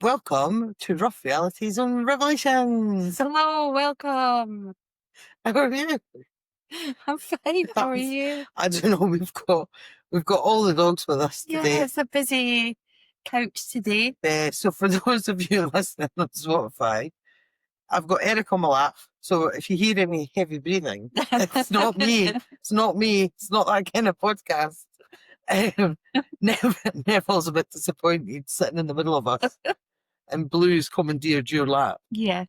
Welcome to Rough Realities and Revelations. Hello, welcome. How are you? I'm fine. How are you? I don't know. We've got all the dogs with us Yeah, today. it's a busy couch today. So for those of you listening on Spotify, I've got Eric on my lap. So if you hear any heavy breathing, it's not me. It's not me. It's not that kind of podcast. Neville's a bit disappointed sitting in the middle of us, and Blue's commandeered your lap. Yeah,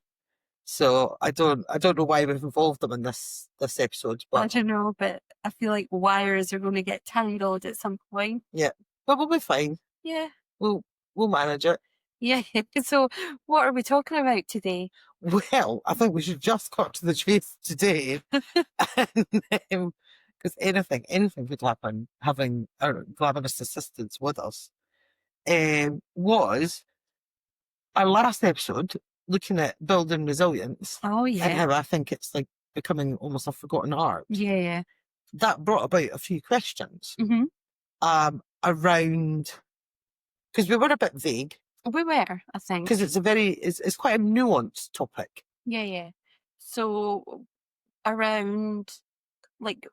So I don't know why we've involved them in this episode, I but don't know, but I feel like wires are going to get tangled at some point. yeah, but we'll be fine. Yeah. We'll manage it. Yeah. So what are we talking about today? Well, I think we should just cut to the chase today, because anything could happen having our glamorous assistants with us. Was our last episode looking at building resilience. Oh, yeah. And how I think it's like becoming almost a forgotten art. Yeah. That brought about a few questions Mm-hmm. around, because we were a bit vague. We were, I think. Because it's quite a nuanced topic. Yeah. So around like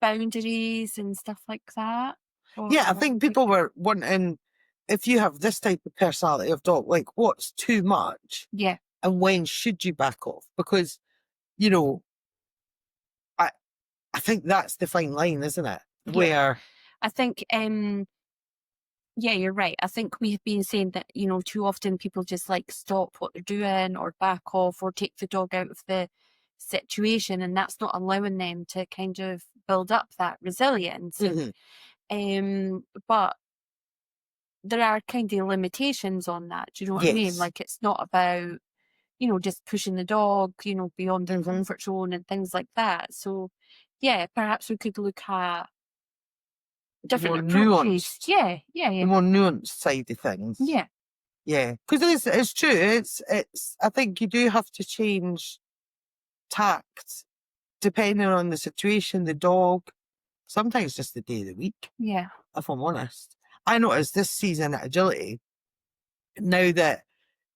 boundaries and stuff like that. Yeah, I think people were wanting, if you have this type of personality of dog, like what's too much? Yeah. And when should you back off? Because, I think that's the fine line, isn't it? Yeah. Where I think, yeah, you're right. I think we've been saying that, too often people just like stop what they're doing or back off or take the dog out of the situation, and that's not allowing them to kind of build up that resilience. But there are kind of limitations on that. Do you know what I mean? Yes. Like it's not about, just pushing the dog, beyond their comfort zone and things like that. So yeah, perhaps we could look at different approaches. nuanced. Yeah. The more nuanced side of things. Yeah. Yeah. Because it's true. It's I think you do have to change tact depending on the situation, the dog, sometimes just the day of the week. Yeah. If I'm honest. I noticed this season at Agility, now that,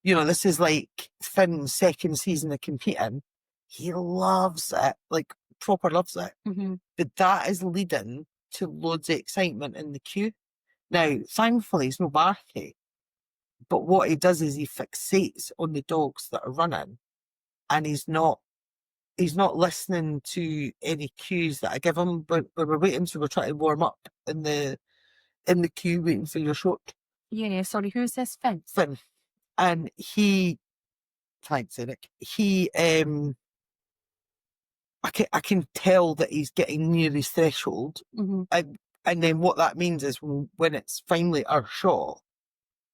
this is like Finn's second season of competing, he loves it, like proper loves it. Mm-hmm. But that is leading to loads of excitement in the queue. Now, thankfully, he's no barky, but what he does is he fixates on the dogs that are running, and he's not listening to any cues that I give him. But we're waiting, so we're trying to warm up in the queue, waiting for your shot. Yeah. Sorry, who's this? Finn. Finn. And thanks, Eric. I can tell that he's getting near his threshold. Mm-hmm. And then what that means is when it's finally our shot,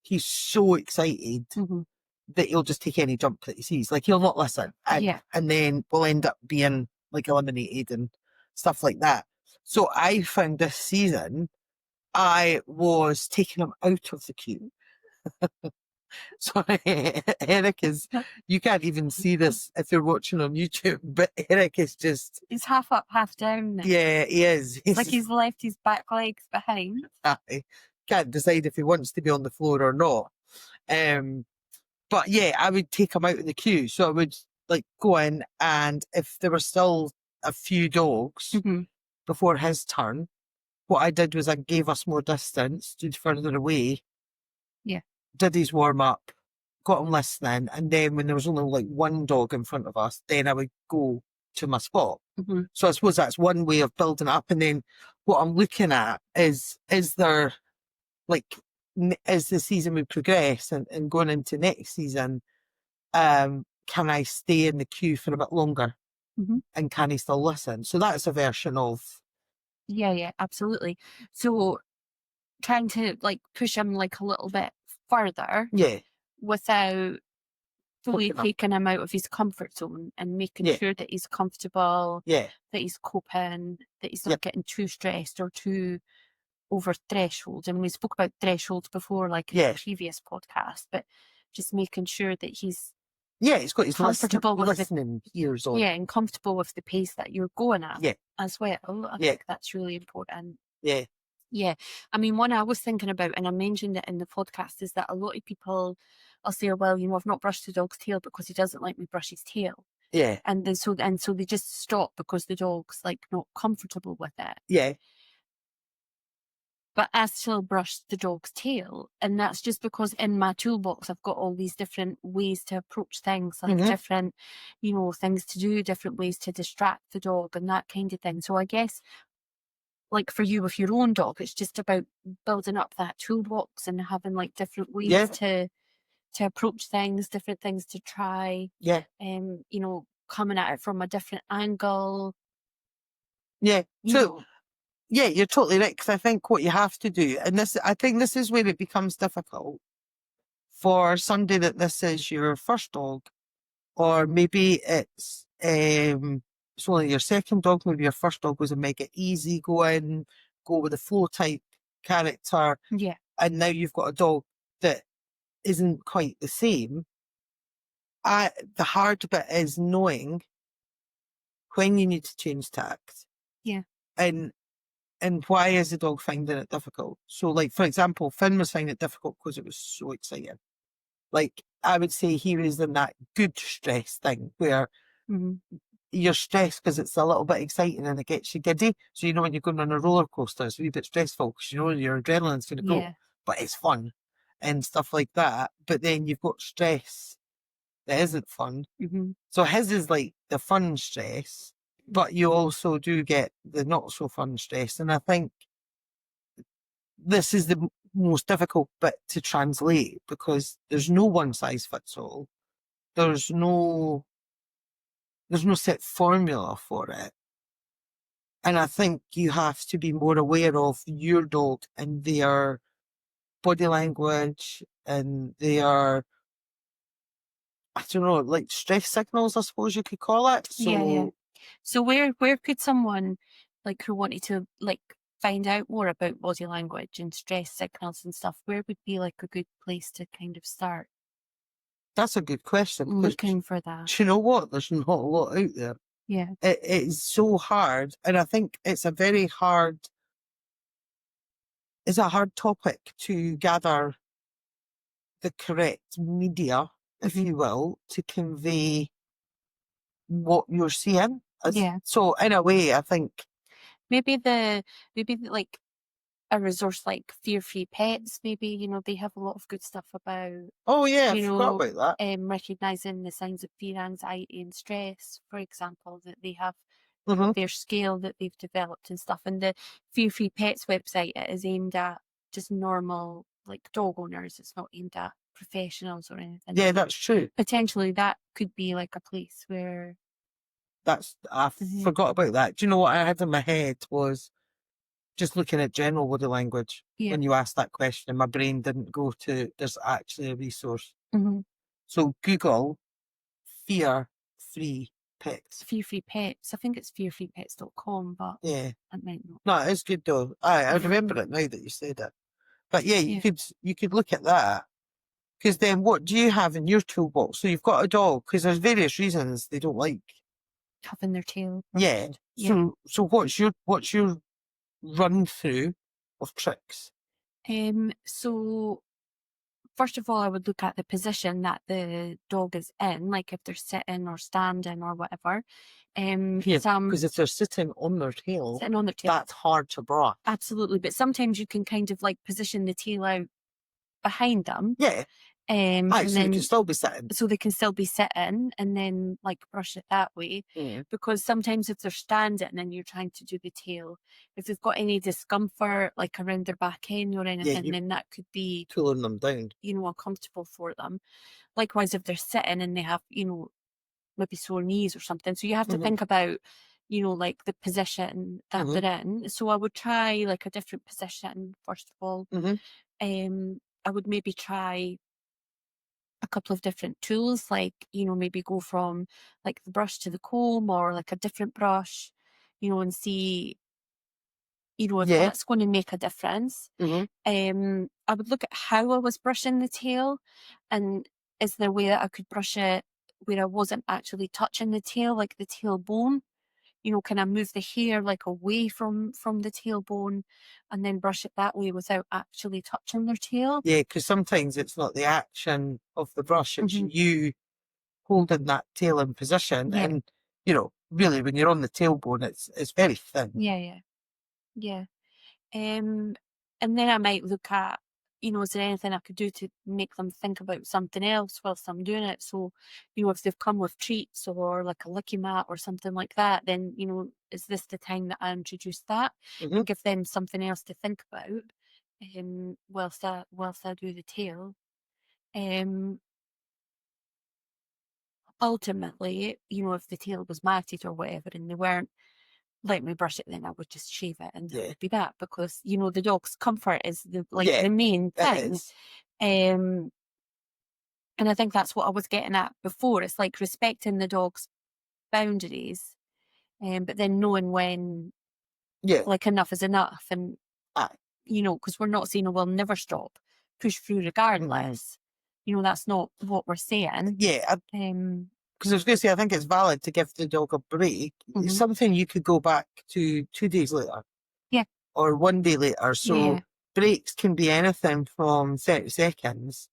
he's so excited that he'll just take any jump that he sees. Like he'll not listen. And then we'll end up being like eliminated and stuff like that. So I found this season, I was taking him out of the queue. So Eric is, you can't even see this if you're watching on YouTube, but Eric is just... He's half up, half down now. Yeah, he is. He's left his back legs behind. Can't decide if he wants to be on the floor or not. But yeah, I would take him out of the queue. So I would like go in, and if there were still a few dogs before his turn, what I did was I gave us more distance, stood further away. Yeah. Did his warm up, got him listening, and then when there was only like one dog in front of us, then I would go to my spot. So I suppose that's one way of building up. And then what I'm looking at is there, like, as the season would progress and going into next season, can I stay in the queue for a bit longer? And can he still listen? So that's a version of... Yeah, absolutely. So trying to like push him like a little bit further, without fully taking him out of his comfort zone and making sure that he's comfortable, that he's coping, that he's not getting too stressed or too over threshold. And we spoke about thresholds before, like in the previous podcast, but just making sure that he's he's got his comfortable with listening ears on. Yeah, and comfortable with the pace that you're going at as well. I think that's really important. Yeah. Yeah. I mean, one I was thinking about, and I mentioned it in the podcast, is that a lot of people, I'll say, well, I've not brushed the dog's tail because he doesn't like me brush his tail. Yeah. And then so they just stop because the dog's like not comfortable with it. Yeah. But I still brush the dog's tail, and that's just because in my toolbox I've got all these different ways to approach things, like different, things to do, different ways to distract the dog and that kind of thing. So I guess, like for you with your own dog, it's just about building up that toolbox and having like different ways to approach things, different things to try. Yeah. Coming at it from a different angle. Yeah. So yeah, you're totally right. Because I think what you have to do, and I think this is where it becomes difficult for somebody that this is your first dog, or maybe it's only your second dog. Maybe your first dog was a mega easy going, go with the flow type character. Yeah. And now you've got a dog that isn't quite the same. The hard bit is knowing when you need to change tacks. Yeah. And why is the dog finding it difficult? So, like, for example, Finn was finding it difficult because it was so exciting. Like, I would say he was in that good stress thing where you're stressed because it's a little bit exciting and it gets you giddy. So, when you're going on a roller coaster, it's a wee bit stressful because your adrenaline's going to go, but it's fun and stuff like that. But then you've got stress that isn't fun. So his is like the fun stress, but you also do get the not so fun stress. And I think this is the most difficult bit to translate because there's no one size fits all. There's no set formula for it. And I think you have to be more aware of your dog and their body language and their, I don't know, like stress signals, I suppose you could call it. So, yeah. So where could someone like who wanted to like find out more about body language and stress signals and stuff, where would be like a good place to kind of start? That's a good question. Looking for that. Do you know what? There's not a lot out there. Yeah. It is so hard. And I think it's a hard topic to gather the correct media, if you will, to convey what you're seeing. So in a way, I think maybe like a resource like Fear Free Pets, maybe, they have a lot of good stuff about I forgot about that. Recognizing the signs of fear, anxiety and stress, for example, that they have their scale that they've developed and stuff. And the Fear Free Pets website, it is aimed at just normal like dog owners. It's not aimed at professionals or anything. Yeah, that's true. Potentially that could be like a place where I forgot about that. Do you know what I had in my head was just looking at general body language when you asked that question. My brain didn't go to there's actually a resource. So Google Fear Free Pets. Fear Free Pets. I think it's fearfreepets.com, but yeah, it might not. No, it's good though. I remember it now that you said it. But yeah, you could look at that. Because then what do you have in your toolbox? So you've got a dog, because there's various reasons they don't like having their tail brushed. So what's your run through of tricks? So first of all, I would look at the position that the dog is in, like if they're sitting or standing or whatever. Because if they're sitting on their tail, that's hard to brush. Absolutely, but sometimes you can kind of like position the tail out behind them. Yeah. And so then, they can still be sitting. So they can still be sitting and then like brush it that way. Because sometimes if they're standing and you're trying to do the tail, if they've got any discomfort like around their back end or anything, then that could be cooling them down. Uncomfortable for them. Likewise, if they're sitting and they have, maybe sore knees or something. So you have to think about, like the position that they're in. So I would try like a different position, first of all. I would maybe try a couple of different tools, like, maybe go from like the brush to the comb or like a different brush, and see, if that's going to make a difference. I would look at how I was brushing the tail, and is there a way that I could brush it where I wasn't actually touching the tail, like the tailbone, you know, kind of move the hair like away from the tailbone and then brush it that way without actually touching their tail. Yeah, because sometimes it's not the action of the brush, it's you holding that tail in position. And, you know, really when you're on the tailbone, it's very thin. Yeah. And then I might look at, you know, is there anything I could do to make them think about something else whilst I'm doing it? So, you know, if they've come with treats or like a licky mat or something like that, then, you know, is this the time that I introduce that and give them something else to think about whilst I do the tail? Ultimately, you know, if the tail was matted or whatever and they weren't let me brush it, then I would just shave it and that would be that, because, you know, the dog's comfort is the main thing. And I think that's what I was getting at before. It's like respecting the dog's boundaries, but then knowing when like enough is enough. And you know, because we're not saying, oh, we'll never stop, push through regardless. You know, that's not what we're saying. Because I was going to say, I think it's valid to give the dog a break. It's something you could go back to 2 days later. Or 1 day later. So breaks can be anything from 30 seconds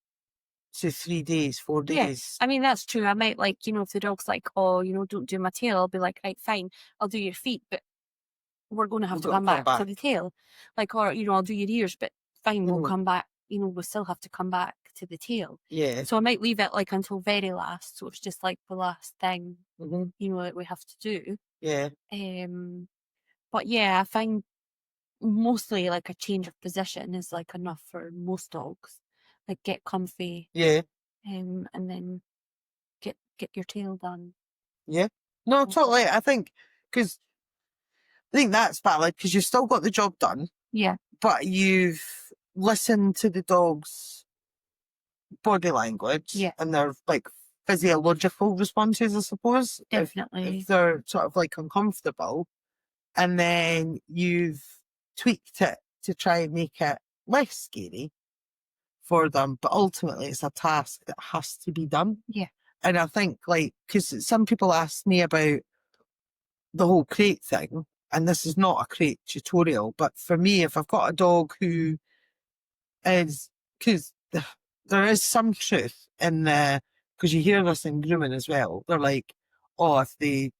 to 3 days, 4 days. I mean, that's true. I might, like, you know, if the dog's like, oh, you know, don't do my tail, I'll be like, right, fine, I'll do your feet, but we're going to have to come back to the tail. Like, or, you know, I'll do your ears, but fine, we'll come back. You know, we'll still have to come back to the tail. So I might leave it like until very last. So it's just like the last thing, you know, that we have to do. But yeah, I find mostly like a change of position is like enough for most dogs. Like get comfy. And then get your tail done. No, totally. I think that's valid because you've still got the job done. But you've listened to the dog's body language and their like physiological responses, I suppose. Definitely. If they're sort of like uncomfortable, and then you've tweaked it to try and make it less scary for them. But ultimately, it's a task that has to be done. And I think, like, because some people ask me about the whole crate thing, and this is not a crate tutorial, but for me, if I've got a dog who is, because there is some truth in the, because you hear this in grooming as well, they're like, oh, if they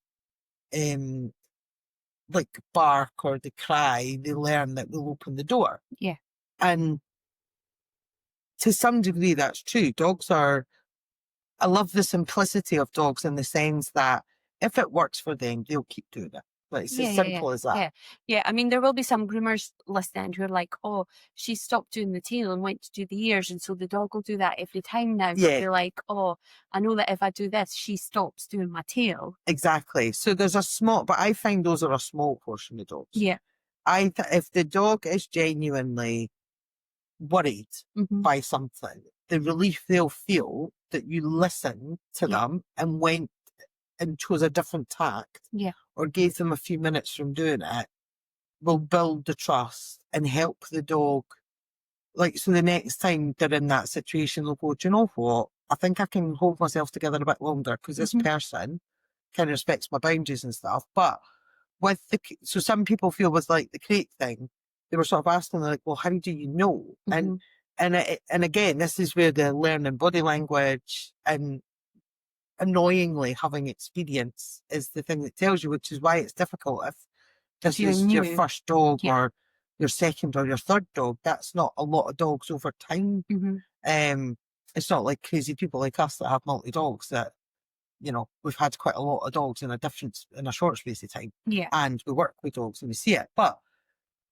like bark or they cry, they learn that we'll open the door. And to some degree, that's true. I love the simplicity of dogs in the sense that if it works for them, they'll keep doing it. Like, it's as simple as that. I mean, there will be some groomers listening who are like, oh, she stopped doing the tail and went to do the ears, and so the dog will do that every time now. But they're like, oh, I know that if I do this, she stops doing my tail. Exactly. So there's a small, but I find those are a small portion of dogs. If the dog is genuinely worried by something, the relief they'll feel that you listened to them and went and chose a different tact or gave them a few minutes from doing it will build the trust and help the dog. Like, so the next time they're in that situation, they'll go, do you know what? I think I can hold myself together a bit longer because this person kind of respects my boundaries and stuff. But so some people feel with like the crate thing, they were sort of asking like, well, how do you know? And again, this is where the learning body language and annoyingly having experience is the thing that tells you, which is why it's difficult. If this is your first dog or your second or your third dog, that's not a lot of dogs over time. It's not like crazy people like us that have multi dogs that, you know, we've had quite a lot of dogs in a short space of time. And we work with dogs and we see it. But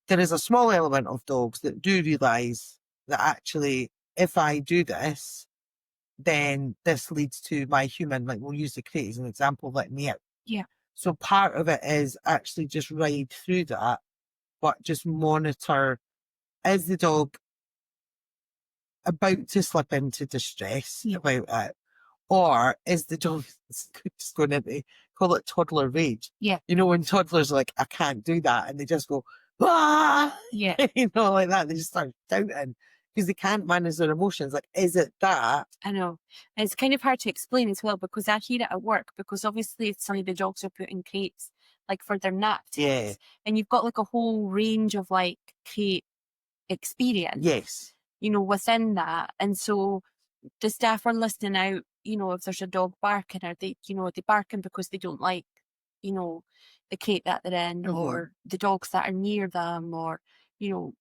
there is a small element of dogs that do realise that actually, if I do this, then this leads to my human, like we'll use the crate as an example, letting me out. So part of it is actually just ride through that, but just monitor, is the dog about to slip into distress about it? Or is the dog just going to call it toddler rage? You know, when toddlers are like, I can't do that, and they just go, ah! You know, like that. They just start shouting because they can't manage their emotions. Like, is it that? I know. It's kind of hard to explain as well because I hear it at work, because obviously some of the dogs are put in crates like for their nap tips. And you've got like a whole range of like crate experience, you know, within that. And so the staff are listening out, you know, if there's a dog barking, are they, you know, are they barking because they don't like, you know, the crate that they're in, or the dogs that are near them, or, you know,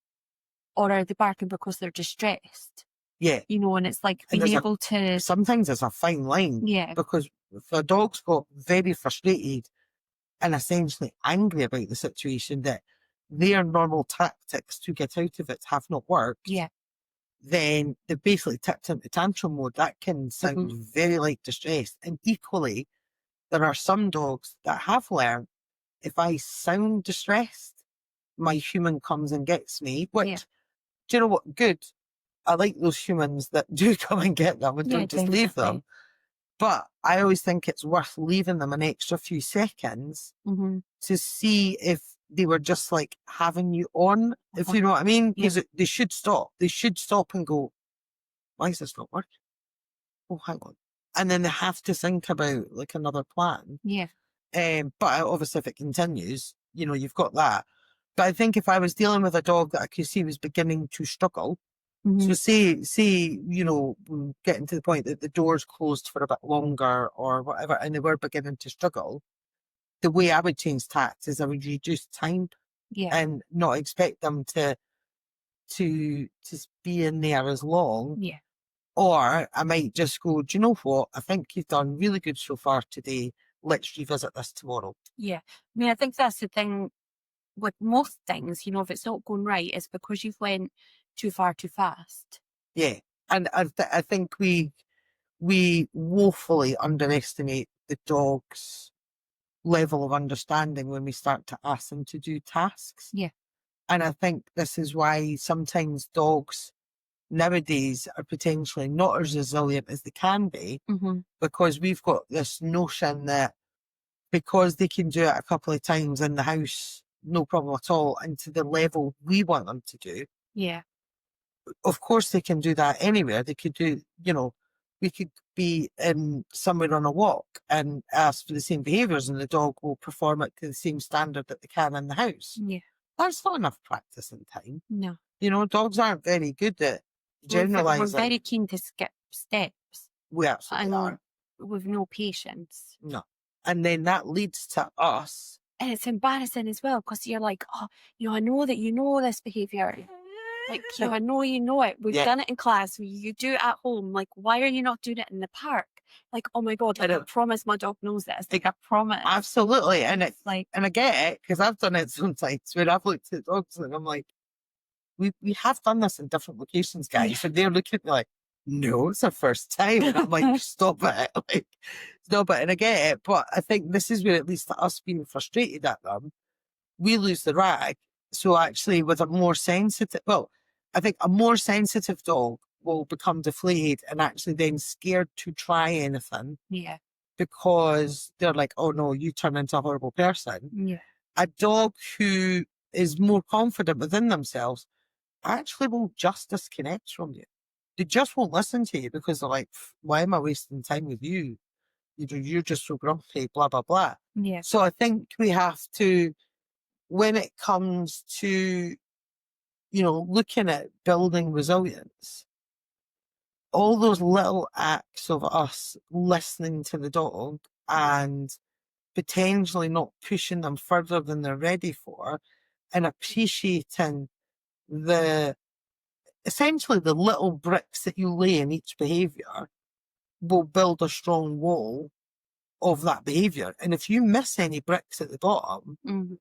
or are they barking because they're distressed? Yeah. You know, and it's like being able to... Sometimes there's a fine line. Yeah. Because if a dog's got very frustrated and essentially angry about the situation, that their normal tactics to get out of it have not worked, then they basically tipped into tantrum mode. That can sound very like distress. And equally, there are some dogs that have learned, if I sound distressed, my human comes and gets me, which, do you know what? Good. I like those humans that do come and get them and don't just leave them. But I always think it's worth leaving them an extra few seconds to see if they were just like having you on, if you know what I mean. Because they should stop. They should stop and go, why is this not working? Oh, hang on. And then they have to think about like another plan. Yeah. But obviously if it continues, you know, you've got that. But I think if I was dealing with a dog that I could see was beginning to struggle, so say, you know, getting to the point that the door's closed for a bit longer or whatever, and they were beginning to struggle, the way I would change tacts is I would reduce time and not expect them to be in there as long. Yeah. Or I might just go, do you know what? I think you've done really good so far today. Let's revisit this tomorrow. Yeah. I mean, I think that's the thing with most things, you know, if it's not going right, it's because you've went too far too fast. Yeah. And I think we woefully underestimate the dog's level of understanding when we start to ask them to do tasks. Yeah. And I think this is why sometimes dogs nowadays are potentially not as resilient as they can be, because we've got this notion that because they can do it a couple of times in the house, no problem at all, and to the level we want them to do. Yeah. Of course they can do that anywhere. They could do, you know, we could be somewhere on a walk and ask for the same behaviours and the dog will perform it to the same standard that they can in the house. Yeah. That's not enough practice and time. No. You know, dogs aren't very good at generalising. We're very keen to skip steps. We absolutely are. With no patience. No. And then that leads to us. And it's embarrassing as well, because you're like, oh, you know, I know that you know this behaviour. Like, you know, I know you know it. We've done it in class. You do it at home. Like, why are you not doing it in the park? Like, oh my God, I promise my dog knows this. Like, I promise. Absolutely. And it's like, and I get it, because I've done it sometimes where I've looked at dogs and I'm like, we have done this in different locations, guys. And they're looking at me like, no, it's our first time. And I'm like, stop it. Like, stop it. And I get it. But I think this is where, at least us being frustrated at them, we lose the rag. So actually with a more sensitive, I think a more sensitive dog will become deflated and actually then scared to try anything. Yeah. Because they're like, oh no, you turn into a horrible person. Yeah. A dog who is more confident within themselves actually will just disconnect from you. They just won't listen to you because they're like, why am I wasting time with you? You're just so grumpy, blah, blah, blah. Yeah. So I think we have to, when it comes to, you know, looking at building resilience, all those little acts of us listening to the dog and potentially not pushing them further than they're ready for, and appreciating essentially the little bricks that you lay in each behaviour will build a strong wall of that behaviour. And if you miss any bricks at the bottom,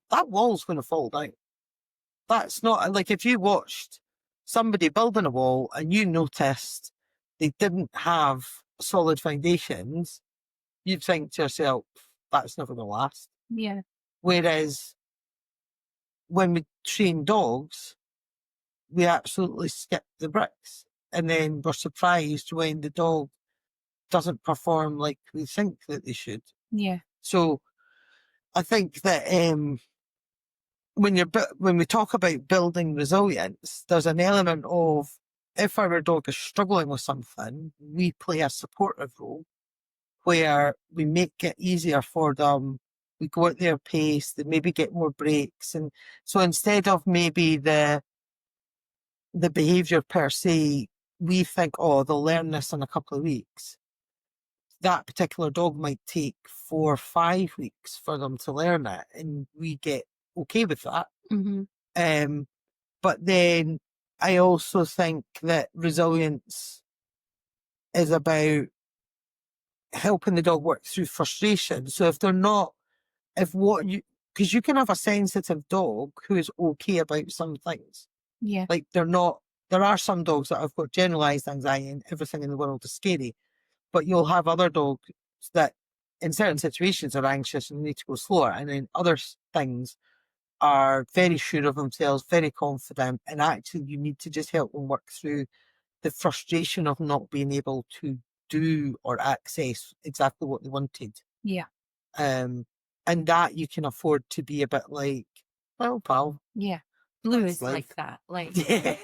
that wall's going to fall down. That's not like if you watched somebody building a wall and you noticed they didn't have solid foundations, you'd think to yourself, that's never going to last. Yeah. Whereas when we train dogs, we absolutely skip the bricks. And then we're surprised when the dog doesn't perform like we think that they should. Yeah. So I think that when we talk about building resilience, there's an element of, if our dog is struggling with something, we play a supportive role where we make it easier for them we go at their pace, they maybe get more breaks. And so instead of maybe the behaviour per se, we think, oh, they'll learn this in a couple of weeks. That particular dog might take 4 or 5 weeks for them to learn it, and we get okay with that. Mm-hmm. But then I also think that resilience is about helping the dog work through frustration. So if they're not, because you can have a sensitive dog who is okay about some things. Yeah. Like there are some dogs that have got generalized anxiety and everything in the world is scary. But you'll have other dogs that in certain situations are anxious and need to go slower. And in other things are very sure of themselves, very confident. And actually you need to just help them work through the frustration of not being able to do or access exactly what they wanted. Yeah. And that you can afford to be a bit like, well, pal. Yeah. Blue is like that. Like, yeah.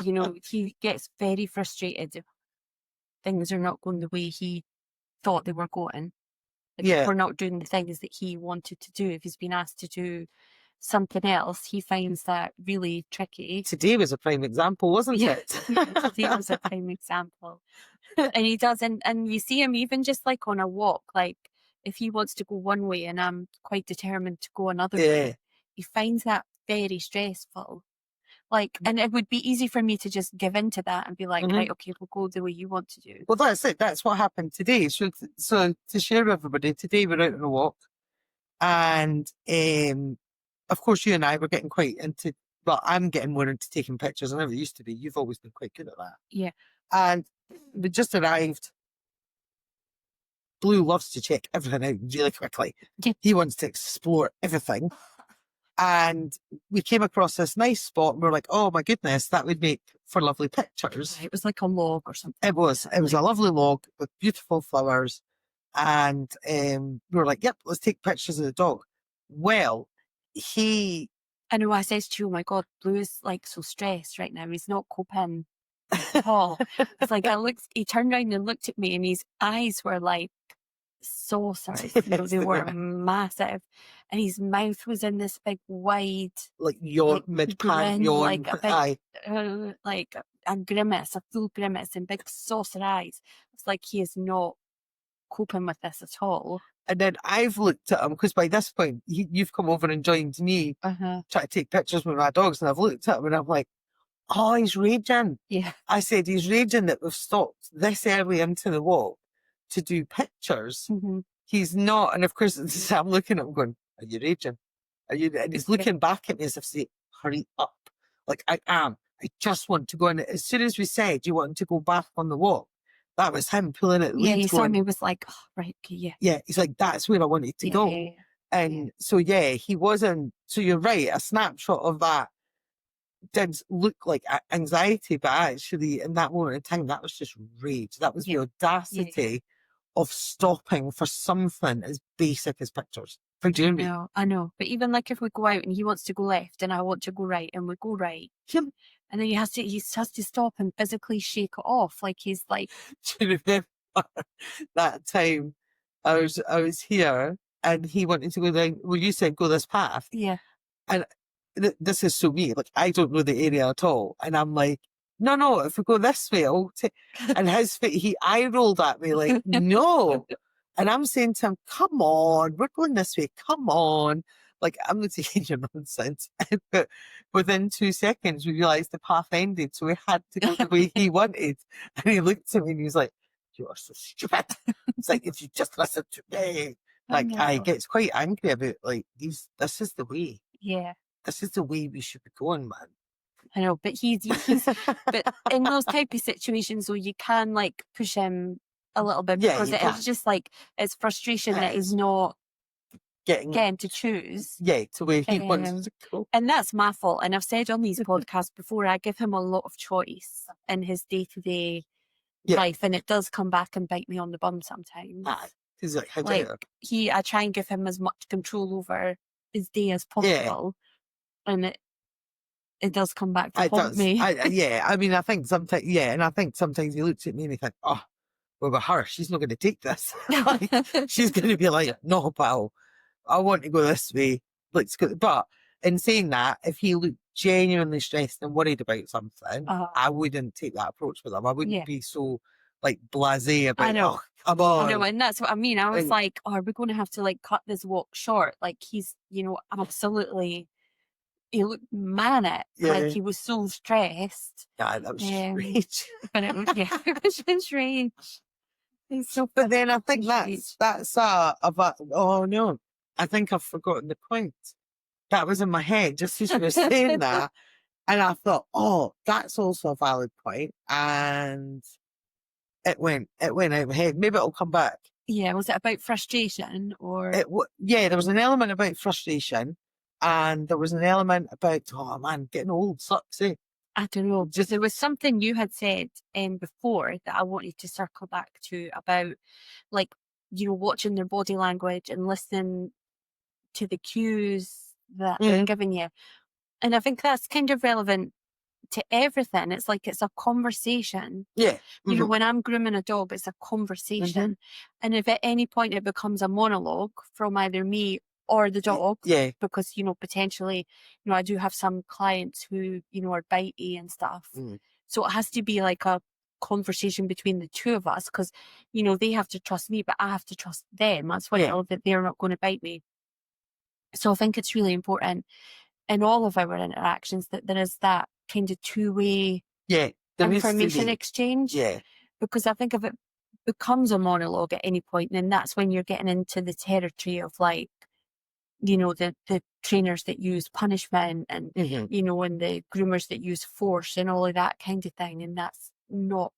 You know, he gets very frustrated if things are not going the way he thought they were going. Like, if we're not doing the things that he wanted to do. If he's been asked to do something else, he finds that really tricky. Today was a prime example, wasn't it? Today was a prime example. And he does, and you see him even just like on a walk, like if he wants to go one way and I'm quite determined to go another way, he finds that very stressful. Like, and it would be easy for me to just give in to that and be like, right, okay, we'll go the way you want to do. Well, that's it. That's what happened today. So to share with everybody, today we're out on a walk, and of course you and I were getting quite into. Well, I'm getting more into taking pictures. I never used to be. You've always been quite good at that. Yeah. And we just arrived. Blue loves to check everything out really quickly. Yeah. He wants to explore everything. And we came across this nice spot and we're like, oh my goodness, that would make for lovely pictures. It was like a log or something. It was a lovely log with beautiful flowers. And we were like, yep, let's take pictures of the dog. Well, I know, I says to you, oh my God, Blue is like so stressed right now. He's not coping at all. It's like he turned around and looked at me and his eyes were like saucers. They were massive. And his mouth was in this big wide like yawn, mid-pant yawn, like a big, like a grimace, a full grimace and big saucer eyes. It's like he is not coping with this at all. And then I've looked at him because by this point you've come over and joined me trying to take pictures with my dogs, and I've looked at him and I'm like, oh, he's raging. Yeah. I said he's raging that we've stopped this early into the walk to do pictures. He's not, and of course I'm looking at him going, are you raging? Are you? And he's looking back at me as if to say, hurry up. Like, I am. I just want to go. And as soon as we said you want to go back on the walk, that was him pulling at the lead. He saw me, was like, oh, right, okay, yeah. Yeah, he's like, that's where I wanted to go. Yeah. And so, he wasn't, so you're right, a snapshot of that did look like anxiety, but actually in that moment in time, that was just rage. That was the audacity of stopping for something as basic as pictures. For Jeremy. I know. But even like if we go out and he wants to go left and I want to go right and we go right. And then he has to stop and physically shake it off. Like he's like. Do you remember that time I was here and he wanted to go down, well, you said go this path. Yeah. And this is so me, like I don't know the area at all. And I'm like, no, if we go this way, and his feet, he eye rolled at me like, no. And I'm saying to him, come on, we're going this way, come on. Like, I'm not taking your nonsense. But within 2 seconds, we realised the path ended, so we had to go the way he wanted. And he looked at me and he was like, you are so stupid. It's like, if you just listen to me. Like, I gets quite angry about, like, this is the way. Yeah. This is the way we should be going, man. I know, but he's but in those type of situations though, you can like push him a little bit because it's just like it's frustration that he's not getting to choose. Yeah, to where he wants to go. And that's my fault. And I've said on these podcasts before, I give him a lot of choice in his day-to-day life, and it does come back and bite me on the bum sometimes. He's like, how dare I try and give him as much control over his day as possible, and it does come back to haunt me. I mean, I think sometimes, and I think sometimes he looks at me and he thinks, oh, well, with her, she's not going to take this. She's going to be like, no, pal, I want to go this way. Let's go. But in saying that, if he looked genuinely stressed and worried about something, I wouldn't take that approach with him. I wouldn't be so like blasé about, I know. oh, come on. I know, and that's what I mean. I was like, oh, are we going to have to like cut this walk short? Like he's, you know, absolutely, he looked manic. Like he was so stressed. Yeah, that was rage. But it was, it was just rage. So but then I think that's oh no, I think I've forgotten the point. That was in my head just as you were saying that. And I thought, oh, that's also a valid point. And it went out of my head. Maybe it'll come back. Yeah, was it about frustration or? Yeah, there was an element about frustration, and there was an element about, oh man, getting old sucks, eh? I don't know. Just there was something you had said before that I wanted to circle back to about, like, you know, watching their body language and listening to the cues that they're giving you. And I think that's kind of relevant to everything. It's like it's a conversation. Yeah. You know, when I'm grooming a dog, it's a conversation. And if at any point it becomes a monologue from either me or the dog, because, you know, potentially, you know, I do have some clients who, you know, are bitey and stuff. So it has to be like a conversation between the two of us because, you know, they have to trust me, but I have to trust them. That's why I know that they're not going to bite me. So I think it's really important in all of our interactions that there is that kind of two-way information exchange. Yeah. Because I think if it becomes a monologue at any point, then that's when you're getting into the territory of like, you know, the trainers that use punishment and, you know, and the groomers that use force and all of that kind of thing. And that's not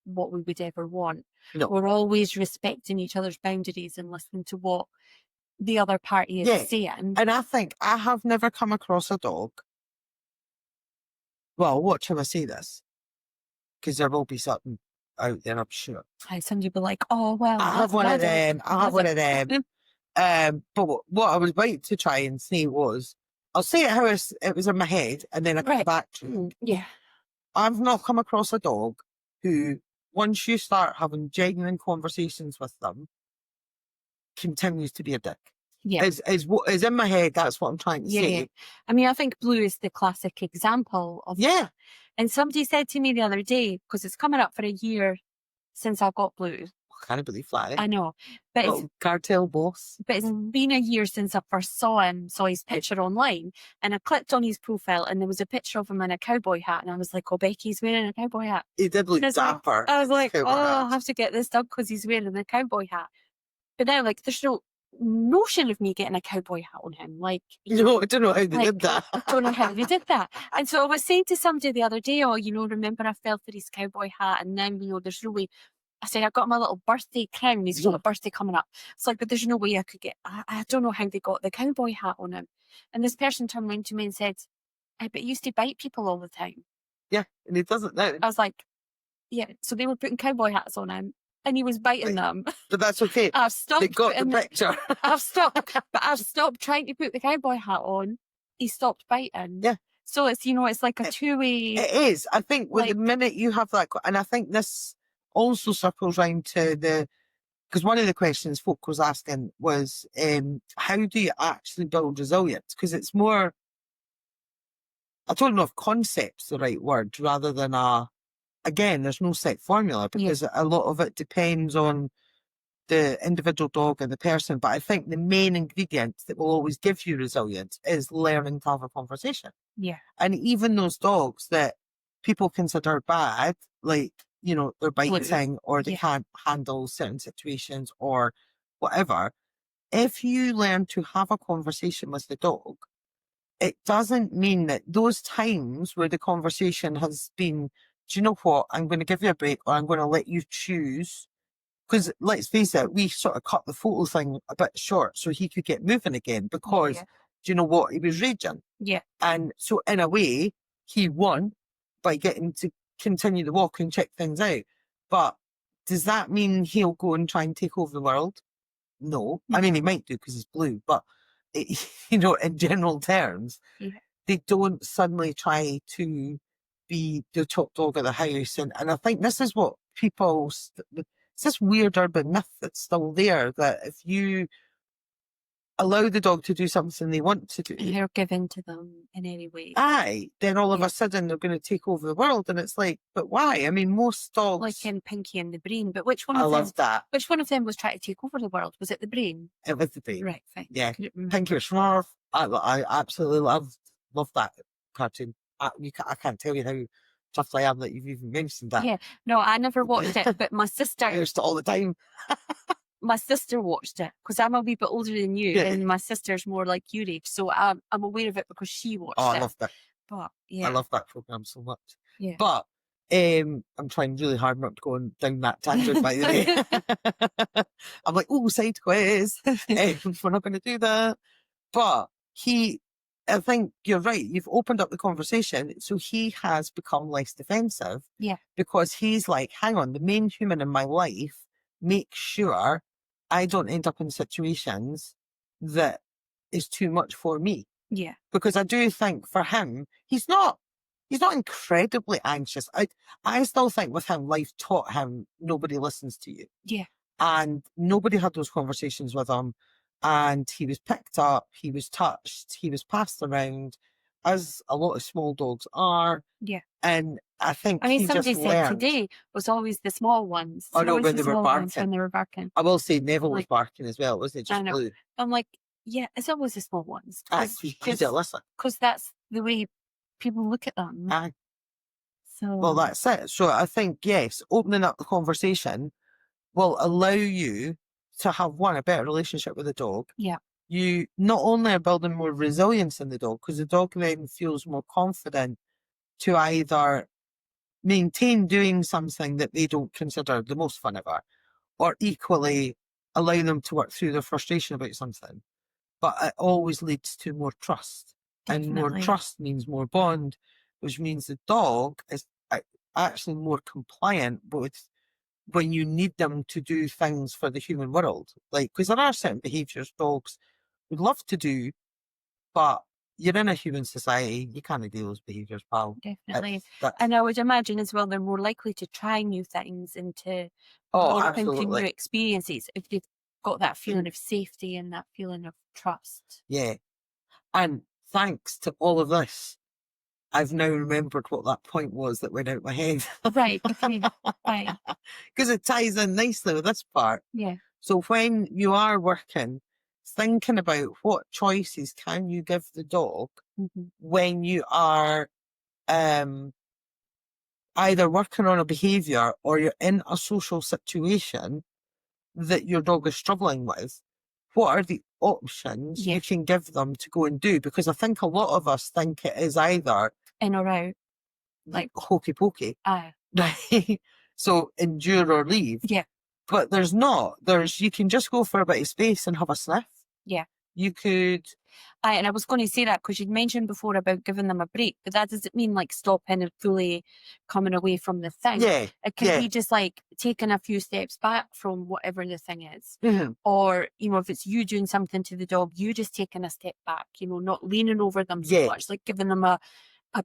what we would ever want. No. We're always respecting each other's boundaries and listening to what the other party is saying. And I think I have never come across a dog. Well, watch how I say this. Because there will be something out there, I'm sure. Somebody will be like, oh, well. I have one of them. I have one of them. But what I was about to try and say was, I'll say it how it was in my head, and then I come back to it. Yeah. I've not come across a dog who, once you start having genuine conversations with them, continues to be a dick. Yeah. Is in my head, that's what I'm trying to say. Yeah. I mean, I think Blue is the classic example of that. And somebody said to me the other day, because it's coming up for a year since I got Blue. I can't believe that. I know. But it's cartel boss. But it's been a year since I first saw his picture online, and I clicked on his profile and there was a picture of him in a cowboy hat, and I was like, oh, Becky's wearing a cowboy hat. He did look dapper. I was like, oh, I'll have to get this dog because he's wearing a cowboy hat. But now, like, there's no notion of me getting a cowboy hat on him. Like, no, I don't know how they did that. I don't know how they did that. And so I was saying to somebody the other day, oh, you know, remember I fell for his cowboy hat, and now, you know, there's no way. I said, I got my little birthday crown. He's got a birthday coming up. It's like, but there's no way I could get, I don't know how they got the cowboy hat on him. And this person turned around to me and said, I bet he used to bite people all the time. Yeah, and he doesn't now. I was like, yeah, so they were putting cowboy hats on him and he was biting them. But that's okay. I've stopped. They got the picture. I've stopped trying to put the cowboy hat on. He stopped biting. Yeah. So it's, you know, it's like a two-way. It is. I think with the minute you have that, and I think this also circles round to because one of the questions folk was asking was, how do you actually build resilience? Because it's more, I don't know if concept's the right word, rather than again, there's no set formula because a lot of it depends on the individual dog and the person. But I think the main ingredient that will always give you resilience is learning to have a conversation. Yeah. And even those dogs that people consider bad, like, you know, they're biting or they can't handle certain situations or whatever. If you learn to have a conversation with the dog, it doesn't mean that those times where the conversation has been, do you know what, I'm going to give you a break or I'm going to let you choose. Because let's face it, we sort of cut the photo thing a bit short so he could get moving again because, do you know what, he was raging. Yeah. And so in a way, he won by getting to continue the walk and check things out. But does that mean he'll go and try and take over the world? No. I mean, he might do because he's Blue, but, you know, in general terms, they don't suddenly try to be the top dog of the house. And I think this is what people, it's this weird urban myth that's still there, that if you allow the dog to do something they want to do. And they're given to them in any way. Aye. Then all of a sudden they're going to take over the world, and it's like, but why? I mean, most dogs... Like in Pinky and the Brain, but which one I of them... love that. Which one of them was trying to take over the world? Was it the Brain? It was the Brain. Right, fine. Yeah. Pinky was Snarf. I absolutely love that cartoon. I can't tell you how tough I am that you've even mentioned that. Yeah. No, I never watched it, but my sister... I used to all the time. My sister watched it because I'm a wee bit older than you, and my sister's more like your age, so I'm aware of it because she watched it. I love that. But yeah, I love that program so much. Yeah. But I'm trying really hard not to go down that tangent, by the way. I'm like, oh, side quiz. We're not going to do that. But I think you're right. You've opened up the conversation. So he has become less defensive. Yeah. Because he's like, hang on, the main human in my life, make sure I don't end up in situations that is too much for me. Yeah. Because I do think for him, he's not incredibly anxious. I still think with him, life taught him nobody listens to you. Yeah. And nobody had those conversations with him. And he was picked up, he was touched, he was passed around, as a lot of small dogs are. Yeah. And I think somebody said today was always the small ones. I know, when they were barking. When they were barking. I will say Neville was barking as well, wasn't it? Just blue. I'm like, yeah, it's always the small ones. Because that's the way people look at them. Aye. So... Well, that's it. So I think, yes, opening up the conversation will allow you to have, a better relationship with the dog. Yeah. You not only are building more resilience in the dog, because the dog then feels more confident to either maintain doing something that they don't consider the most fun ever, or equally allow them to work through their frustration about something. But it always leads to more trust. Definitely. And more trust means more bond, which means the dog is actually more compliant with when you need them to do things for the human world. Like, because there are certain behaviours dogs would love to do, but you're in a human society, you can't do those behaviours, pal. Definitely. And I would imagine as well, they're more likely to try new things and to open to new experiences if they've got that feeling of safety and that feeling of trust. Yeah. And thanks to all of this, I've now remembered what that point was that went out my head. Right, okay, right. Because it ties in nicely with this part. Yeah. So when you are working, thinking about what choices can you give the dog when you are either working on a behaviour or you're in a social situation that your dog is struggling with, what are the options you can give them to go and do? Because I think a lot of us think it is either in or out, like hokey pokey. Aye. Right. So endure or leave. Yeah. But there's not. You can just go for a bit of space and have a sniff. Yeah. You could... Aye, and I was going to say that because you'd mentioned before about giving them a break, but that doesn't mean like stopping and fully coming away from the thing. Yeah. It can be just like taking a few steps back from whatever the thing is. Or, if it's you doing something to the dog, you just taking a step back, not leaning over them so much, like giving them a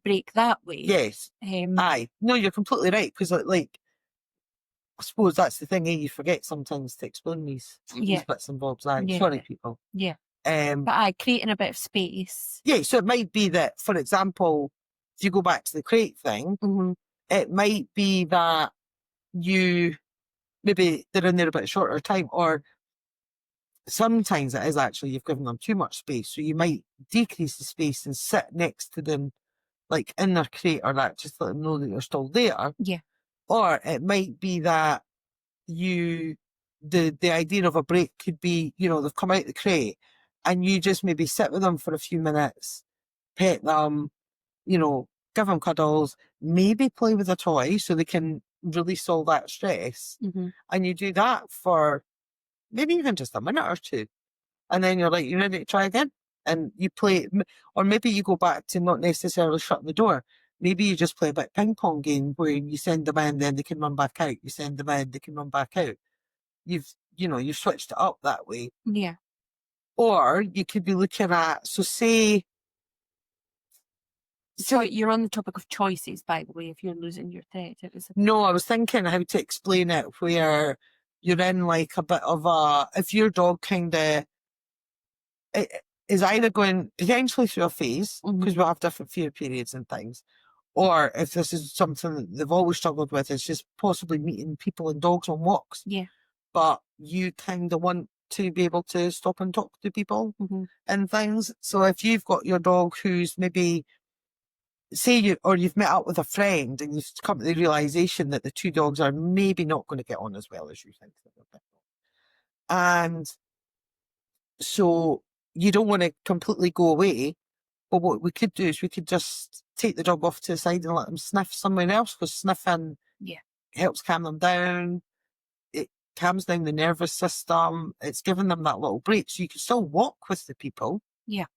break that way. Yes. Aye. No, you're completely right, because like, I suppose that's the thing, you forget sometimes to explain these bits and bobs. Sorry, people. Yeah. But creating a bit of space. Yeah, so it might be that, for example, if you go back to the crate thing, it might be that maybe they're in there a bit shorter time, or sometimes it is actually you've given them too much space, so you might decrease the space and sit next to them, like in their crate or that, just to let them know that you're still there. Yeah. Or it might be that the idea of a break could be, they've come out the crate and you just maybe sit with them for a few minutes, pet them, give them cuddles, maybe play with a toy so they can release all that stress. And you do that for maybe even just a minute or two. And then you're like, you ready to try again? And you play, or maybe you go back to not necessarily shutting the door. Maybe you just play a bit of ping pong game where you send them in, then they can run back out. You send them in, they can run back out. You've switched it up that way. Yeah. Or you could be looking at, so you're on the topic of choices, by the way, if you're losing your thread. No, I was thinking how to explain it where you're in like a bit of if your dog kind of it is either going potentially through a phase, because we'll have different fear periods and things, or if this is something that they've always struggled with, it's just possibly meeting people and dogs on walks. Yeah. But you kind of want to be able to stop and talk to people and things. So if you've got your dog who's maybe, you've met up with a friend and you've come to the realisation that the two dogs are maybe not going to get on as well as you think they will. And so you don't want to completely go away. But what we could do is we could just take the dog off to the side and let them sniff somewhere else, because sniffing helps calm them down. It calms down the nervous system. It's giving them that little break. So you can still walk with the people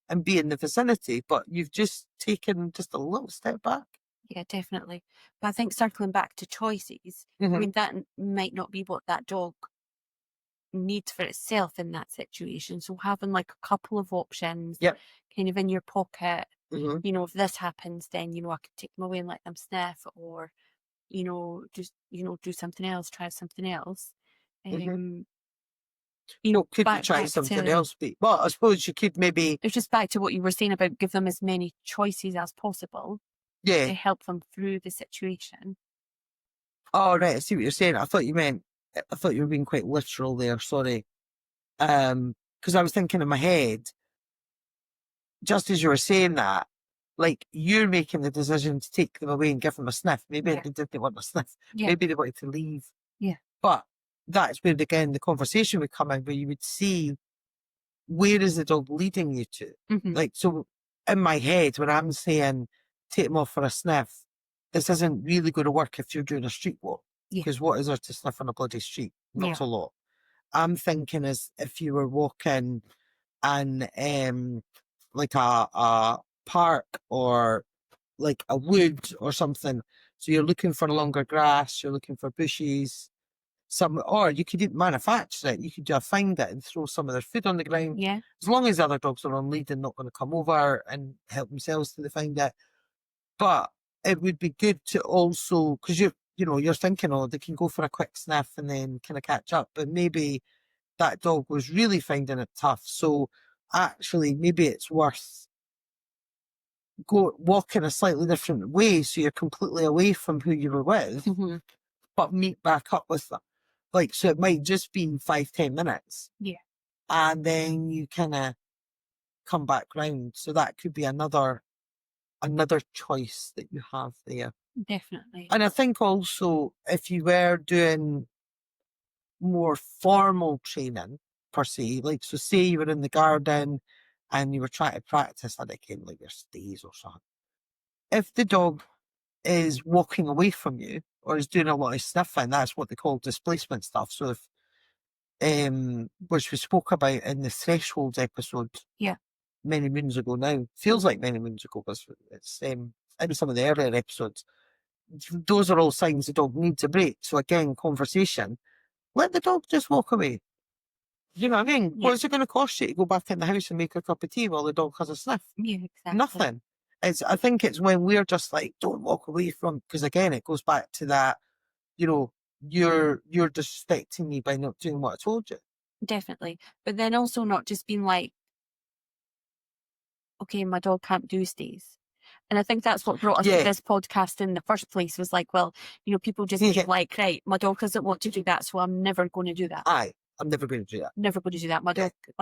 and be in the vicinity, but you've just taken just a little step back. Yeah, definitely. But I think circling back to choices, I mean, that might not be what that dog needs for itself in that situation. So having like a couple of options kind of in your pocket, you know, if this happens, then, you know, I could take them away and let them sniff, or, you know, just, you know, do something else, try something else. You know, could you try something else? Well, I suppose you could maybe... It's just back to what you were saying about give them as many choices as possible to help them through the situation. Oh, right, I see what you're saying. I thought you were being quite literal there, sorry. Because I was thinking in my head, just as you were saying that, like, you're making the decision to take them away and give them a sniff. Maybe they didn't want a sniff. Maybe they wanted to leave. Yeah. But that's where, again, the conversation would come in, where you would see, where is the dog leading you to? Like, so in my head, when I'm saying take them off for a sniff, this isn't really going to work if you're doing a street walk. Because what is there to sniff on a bloody street? Not a lot. I'm thinking as if you were walking in like a park or like a wood or something. So you're looking for longer grass, you're looking for bushes, or you could even manufacture it. You could just find it and throw some of their food on the ground. Yeah. As long as the other dogs are on lead and not going to come over and help themselves to find it. But it would be good to also, because you're thinking, oh, they can go for a quick sniff and then kind of catch up. But maybe that dog was really finding it tough. So actually, maybe it's worth walking a slightly different way, so you're completely away from who you were with, but meet back up with them. Like, so it might just be 5-10 minutes. Yeah. And then you kind of come back round. So that could be another choice that you have there. Definitely. And I think also, if you were doing more formal training per se, like, so say you were in the garden and you were trying to practice again, like your stays or something. If the dog is walking away from you or is doing a lot of sniffing, that's what they call displacement stuff. So if, which we spoke about in the thresholds episode many moons ago now, feels like many moons ago, because it's in some of the earlier episodes. Those are all signs the dog needs a break. So again, conversation, let the dog just walk away. You know what I mean? Yeah. What's it going to cost you to go back in the house and make a cup of tea while the dog has a sniff? Yeah, exactly. Nothing. I think it's when we're just like, don't walk away from, because again, it goes back to that, you know, you're disrespecting me by not doing what I told you. Definitely. But then also not just being like, okay, my dog can't do stays. And I think that's what brought us to this podcast in the first place, was like, well, you know, people just being like, right, my dog doesn't want to do that, so I'm never going to do that. I'm never going to do that. Never going to do that. My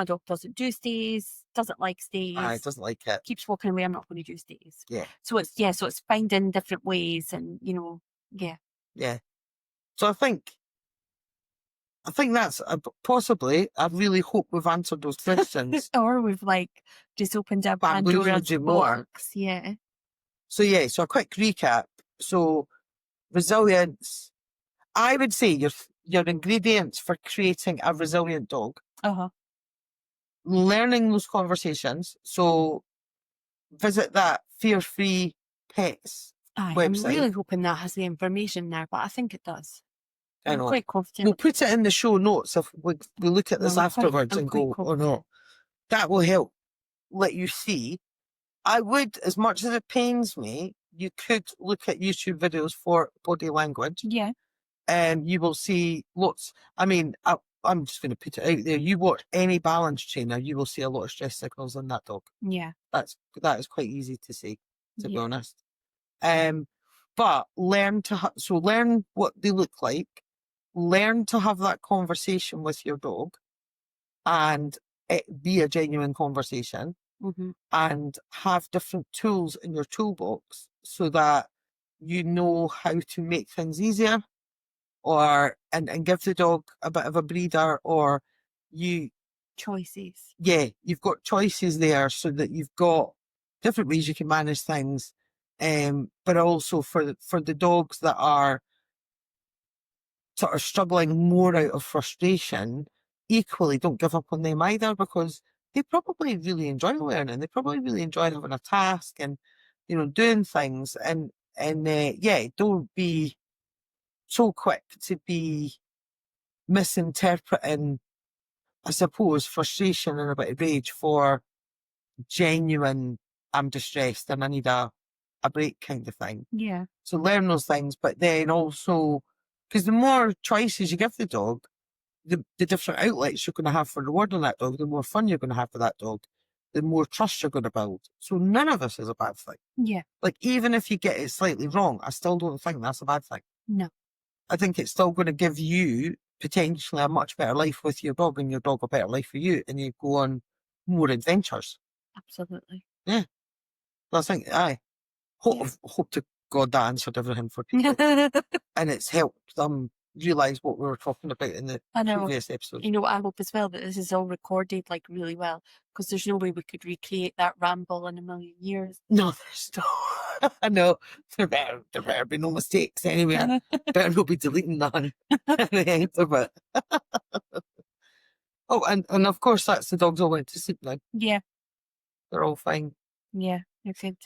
dog doesn't do stays, doesn't like stays. Doesn't like it. Keeps walking away, I'm not going to do stays. Yeah. So it's finding different ways and, you know, Yeah. So I think that's possibly, I really hope we've answered those questions. Or we've like just opened up Pandora's box. Yeah. So so a quick recap. So resilience, I would say your ingredients for creating a resilient dog. Learning those conversations. So visit that Fear-Free Pets website. I'm really hoping that has the information there, but I think it does. I'm quite confident. We'll put it in the show notes if we look at this afterwards and go, or not. That will help let you see. I would, as much as it pains me, you could look at YouTube videos for body language. Yeah. And you will see lots. I mean, I'm just going to put it out there. You watch any balance trainer, you will see a lot of stress signals in that dog. Yeah. That is quite easy to see, to be honest. But learn what they look like. Learn to have that conversation with your dog, and it be a genuine conversation, and have different tools in your toolbox so that you know how to make things easier, and give the dog a bit of a breather, or choices. Yeah, you've got choices there so that you've got different ways you can manage things. But also for the dogs that are sort of struggling more out of frustration, equally don't give up on them either, because they probably really enjoy learning. They probably really enjoy having a task and, doing things. And don't be so quick to be misinterpreting, I suppose, frustration and a bit of rage for genuine, I'm distressed and I need a break kind of thing. Yeah. So learn those things, but then also, because the more choices you give the dog, the different outlets you're going to have for rewarding that dog, the more fun you're going to have with that dog, the more trust you're going to build. So none of this is a bad thing. Yeah. Like, even if you get it slightly wrong, I still don't think that's a bad thing. No. I think it's still going to give you potentially a much better life with your dog, and your dog a better life for you, and you go on more adventures. Absolutely. Yeah. I think, hope to God that answered everything for people. And it's helped them realise what we were talking about in the previous episode. You know, I hope as well that this is all recorded like really well, because there's no way we could recreate that ramble in a million years. No, there's no. I know. There better be no mistakes anywhere. Better not be deleting none at the end of it. Oh, and of course that's the dogs all went to sleep now. Yeah. They're all fine. Yeah, they're good.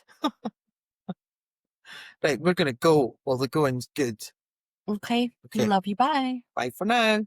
Right, we're going to go while the going's good. Okay. Love you. Bye. Bye for now.